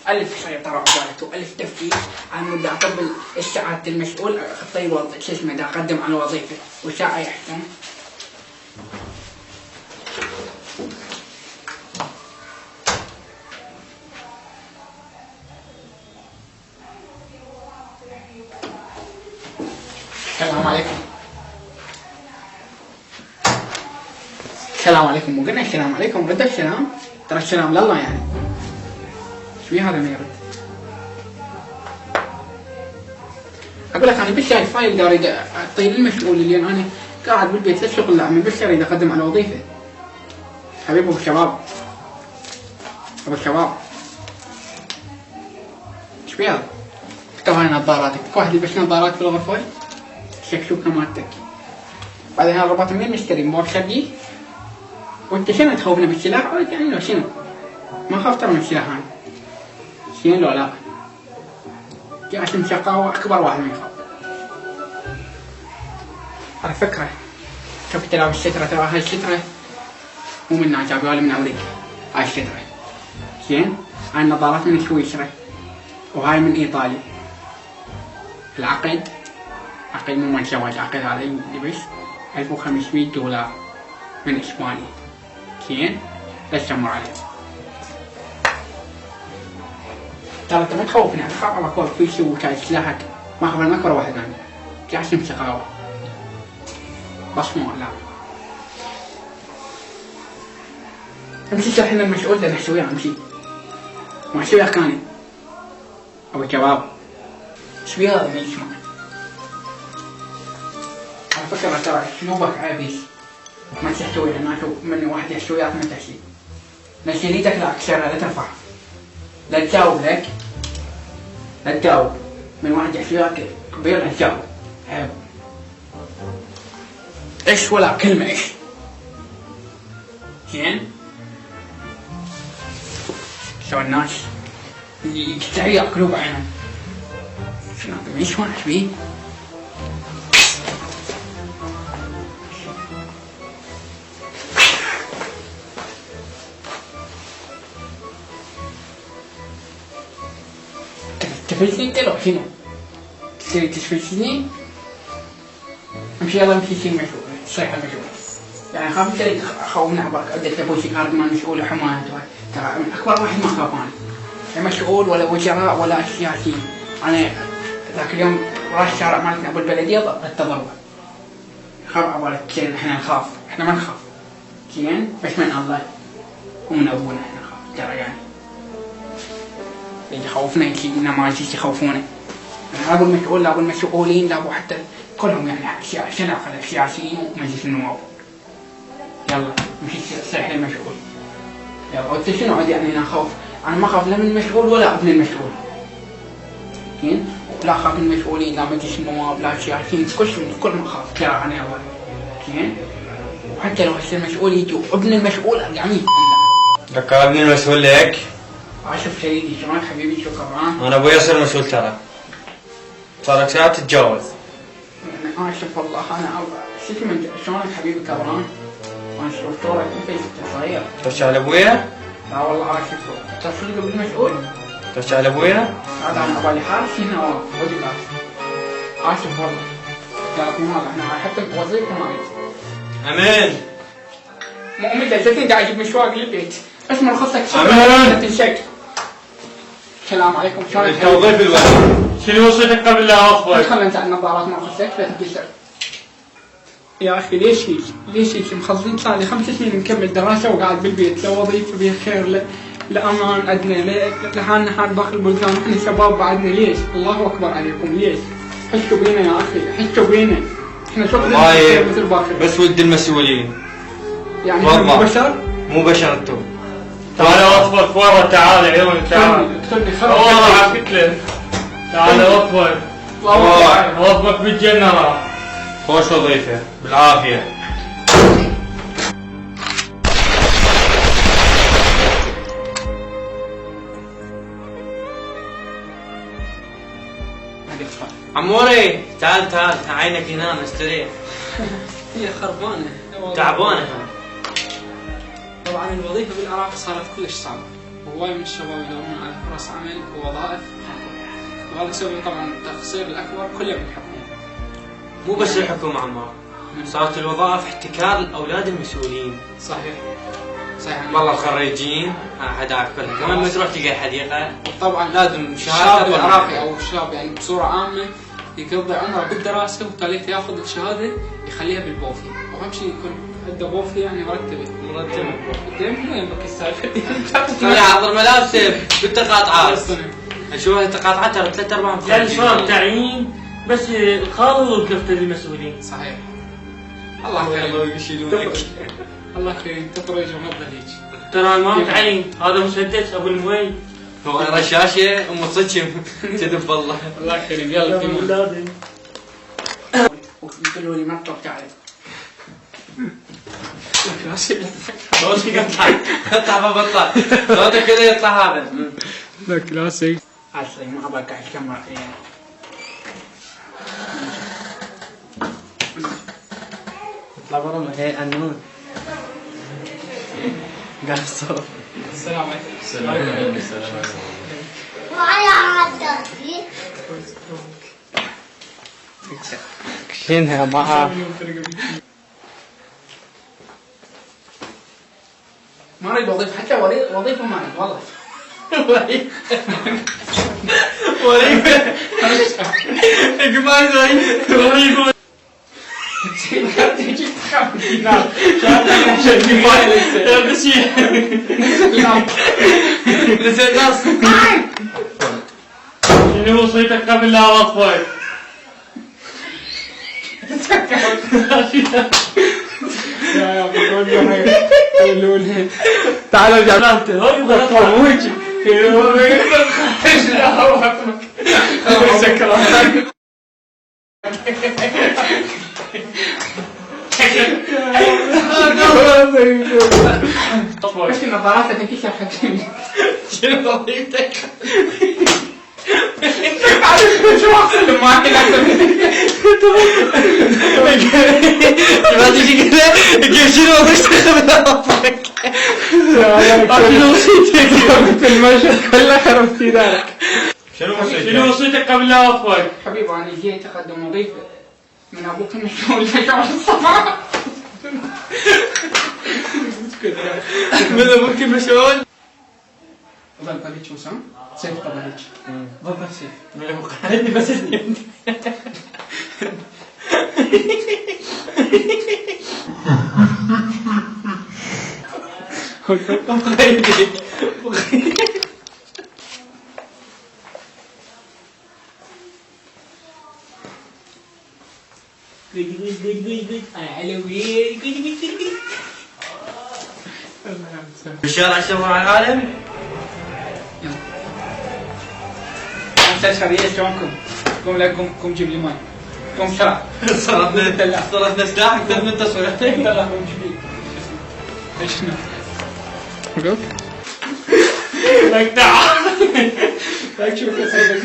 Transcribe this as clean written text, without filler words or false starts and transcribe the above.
ألف سيطرة عبالته، ألف تفكير عن مدة قبل الساعات المسؤول خطي الوظيفة شو اسمه دا قدم على الوظيفة وساعة يحكم. السلام عليكم. السلام عليكم، مو قلنا السلام عليكم، رد السلام، ترى السلام لله يعني. ايش بيه هذا ما يرد؟ اقول لك انا بس جاي فايل اريد اعطيه للمسؤول اللي انا قاعد بالبيت للشغل، لا من بس اريد اقدم على وظيفه. حبيبي ابو الشباب، ابو الشباب، ايش بيه هذا؟ اكتب هاي نظاراتك، واحد يلبس نظارات في الغرفه، الشكشوكه مالتك. بعدين هذا الرباط منين مشتري؟ من باب شرقي؟ وانت شنو تخوفنا بالسلاح؟ يعني لو شنو؟ ما خاف ترى من السلاح انا. شنو لو لا؟ جاسم شقاوة اكبر واحد ما يخاف. على فكرة شوف تلعب السترة، ترى هاي السترة مو من هنا جابوها لي من امريكا، هاي السترة. زين؟ هاي النظارات من سويسرا وهاي من ايطاليا. العقد عقد مو مال زواج، عقد هذا يلبس $1500 من اسبانيا. زين؟ لا تسمر عليه. ترى انت ما تخوفني، انا اخاف على كور في شيء وشاي سلاحك، ما اخاف المكبر واحد ثاني. جاسم شقاوة. بصمة لا. امشي شرح لنا المسؤول ده نحسويها، امشي. ما اسويها كاني. ابو الشباب. ايش بيه هذا ما يسمع؟ على فكرة ترى اسلوبك عابس. ما تحتوي لنا من واحد يحتويات ما تحشي. نزل ايدك لا اكسرها، لا ترفعها. لا تجاوب لك. لا تجاوب. من واحد يحتويات كبير لا تجاوب. عيب. ايش ولا كلمة ايش. زين؟ شو الناس اللي يستحي قلوب عينهم. شنو هذا ما يسمع ايش بيه؟ تفلسني انت لو شنو؟ تريد تفلسني؟ امشي يلا امشي شي مشغول، صيحة مشغول. يعني خاف انت خوفنا عبالك عدة ابوسي كارد مال مسؤول وحماية، ترى من اكبر واحد ما خاف انا. لا مسؤول ولا وزراء ولا سياسيين. انا ذاك اليوم راس الشارع مالتنا ابو البلدية التضرب. خاف عبالك زين، احنا نخاف، احنا ما نخاف. زين؟ بس من الله ومن ابونا احنا نخاف، ترى يعني. اللي يخوفنا يجينا ما يجي يخوفونا. لا ابو المسؤول لا ابو المسؤولين لا ابو حتى كلهم يعني شنع على السياسيين ومجلس النواب. يلا مشي صيح للمسؤول. يلا قلت شنو عاد يعني انا اخاف؟ انا ما اخاف لا من المسؤول ولا ابن المسؤول. زين؟ لا اخاف من المسؤولين لا مجلس النواب لا السياسيين، كل ما اخاف ترى انا يلا. زين؟ وحتى لو هسه المسؤول يجي ابن المسؤول العميد عنده. لك ابن المسؤول لك؟ شوف سيدي شلونك حبيبي شكرا. انا ابوي يصير مسؤول ترى. صار لك ساعة تتجاوز. شوف والله انا شفت من شلونك حبيبي كبران. ما شفت صورك انت صغير. ترجع على ابويا؟ لا والله شوف تصل قبل مسؤول. ترجع على ابويا؟ هذا انا ابالي حارس هنا ودي باس. اسف والله. لكن هذا احنا حتى بوظيفه ما امين. مو مدة جلسين قاعد اجيب مشواق للبيت. اسمع رخصتك امين. لا تنسك. السلام عليكم شلونك؟ انت وظيفة الوحيد. شنو وصيتك قبل لا اخبر؟ خلنا ننزع النظارات ما رخصتك لا تنكسر. يا اخي ليش مخلصين صار لي 5 سنين مكمل دراسه وقاعد بالبيت، لا وظيفه بها خير لا امان عندنا، لا حالنا حال باقي البلدان، احنا شباب بعدنا. ليش؟ الله اكبر عليكم ليش؟ حسوا بينا يا اخي، حسوا بينا. احنا شغلنا مثل باقي. بس ود المسؤولين. يعني مو بشر؟ مو بشر انتم. تعال وظفك ورا، تعال عيوني تعال. اقتلني والله حكيت لك. تعال وظفك. وظفك بالجنة راح. خوش وظيفة بالعافية. عموري تعال عينك هنا استريح. هي خربانة تعبانة. طبعا الوظيفة بالعراق صارت كلش صعبة. وهواي من الشباب يدورون على فرص عمل ووظائف حكومية، وهذا يسبب طبعا التخسير الأكبر كله بالحكومة. مو بس الحكومة عمار، صارت الوظائف احتكار لأولاد المسؤولين. صحيح. والله الخريجين أحد كلها كمان ما تروح تلقى حديقة. طبعا لازم الشاب العراقي أو الشاب يعني بصورة عامة يقضي عمره بالدراسة وبالتالي ياخذ الشهادة يخليها بالبوفي، وأهم شيء يكون عنده بوفي يعني مرتبة. دائما وين بك السالفة؟ لا حضر ملابسه بالتقاطعات. اشوفها التقاطعات ترى 3/4 يعني شباب تعيين بس القاضي والكفتة المسؤولين. صحيح. الله كريم يشيلونك. الله كريم تطرج ومضى هيك. ترى ما تعيين هذا مسدس ابو الموي. هو رشاشه ام صدشم كذب والله. الله كريم يلا كمان. وقلوا لي ما تطلع عليك. صوتك يطلع ببطل صوتك كذا يطلع هذا. لا كلاسيك. عسلي ما ابغى قاعد الكاميرا يعني. اطلع برا ما هي النون. قاعد الصوت. السلام عليكم. السلام عليكم. وعلى عادتي شنها معاه. ما اريد وظيفة حتى وظيفة ما اريد والله. اجمال زين وظيفه شنو وصيتك قبل لا اوظفك؟ تعال ارجع. ايش النظارات اللي تنكشف حكيمي؟ شنو وظيفتك؟ عارف شو احسن معك ما تجي كذا كيف شنو وظيفتك قبل لا اوظفك؟ شنو وصيتك؟ في المشهد كله خربتي ذلك. شنو وصيتك قبل لا اوظفك؟ حبيبي انا جيت اقدم وظيفه من ابوك المشغول لشغل الصباح. من ابوك المشغول؟ ظل قلت شو سام؟ سيف قبلت. ظل سيف. قعدني بس بالشارع اشوفه على العالم. انت شريه شلونكم؟ قوم لا قوم جيب لي ماي. قوم شرع. صرفنا سلاح اكثر من تصوير. يلا قوم جيب لي. ايش شنو؟ وقف. لك تعال. لك شوف يا سيدي.